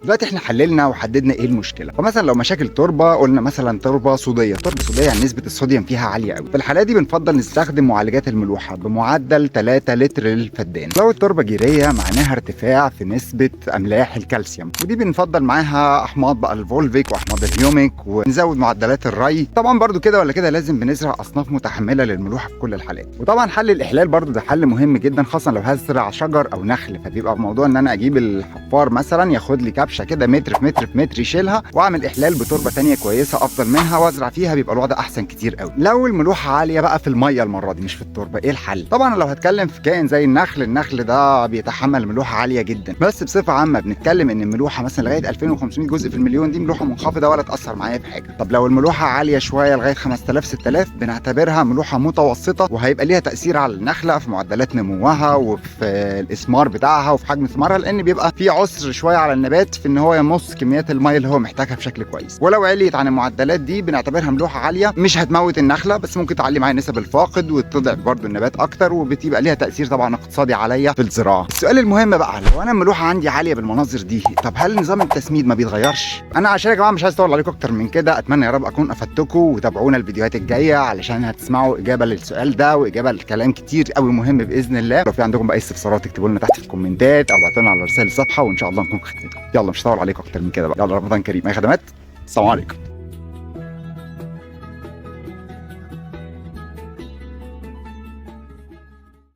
دلوقتي احنا حللنا وحددنا ايه المشكله. فمثلا لو مشاكل تربه، قلنا مثلا تربه صوديه. تربه صوديه يعني نسبه الصوديوم فيها عاليه قوي. في الحالات دي بنفضل نستخدم معالجات الملوحه بمعدل 3 لتر للفدان. لو التربه جيريه معناها ارتفاع في نسبه املاح الكالسيوم، ودي بنفضل معاها احماض بقى الفولفيك واحماض الهيوميك، ونزود معدلات الري. طبعا برده كده ولا كده لازم بنزرع اصناف متحمله للملوحه في كل الحالات. وطبعا حل الاحلال برده ده حل مهم جدا، خاصه لو هزرع شجر او نخل. فبيبقى موضوع ان انا اجيب الحفار مثلا ياخد لي كبشه كده متر في متر في متر، يشيلها واعمل احلال بتربه ثانيه كويسه افضل منها وازرع فيها، بيبقى الوضع احسن كتير قوي. لو الملوحه عاليه بقى في الميه المره دي مش في التربه، ايه الحل؟ طبعا لو هتكلم في كائن زي النخل ده بيتحمل ملوحه عاليه جدا، بس بصفه عامه بنتكلم ان الملوحه مثلا لغايه 2500 جزء في المليون دي ملوحه منخفضه ولا تاثر معايا في حاجه. طب لو الملوحه عاليه شويه لغايه 5000 6000 بنعتبرها ملوحه متوسطه، وهيبقى ليها تاثير على النخله في معدلات نموها وفي الاسمار بتاعها وفي حجم ثمارها، لان بيبقى في عسر شويه على النبات في ان هو يمص كميات الميه اللي هو محتاجها بشكل كويس. ولو عليت عن المعدلات دي بنعتبرها ملوحه عاليه، مش هتموت النخله بس ممكن تعلي معايا نسب الفاقد وتضعف برضو النبات اكتر، وبتبقى ليها تاثير طبعا اقتصادي عليا في الزراعه. السؤال المهم بقى، لو انا الملوحه عندي عاليه بالمناظر دي، طب هل نظام التسميد ما بيتغيرش؟ انا عشان يا جماعه مش عايز اطول عليكم اكتر من كده، اتمنى يا رب اكون افدتكم، وتابعونا الفيديوهات الجايه علشان هتسمعوا اجابه للسؤال ده واجابه لكلام كتير قوي مهم باذن الله. لو في عندكم بقى استفسارات اكتبوا لنا تحت في الكومنتات او ابعتوا لنا على رسائل الصفحه، وان شاء الله نكون خدمتكم. يلا مش هطول عليكم اكتر من كده بقى، يلا رمضان كريم، اي خدمات. السلام عليكم.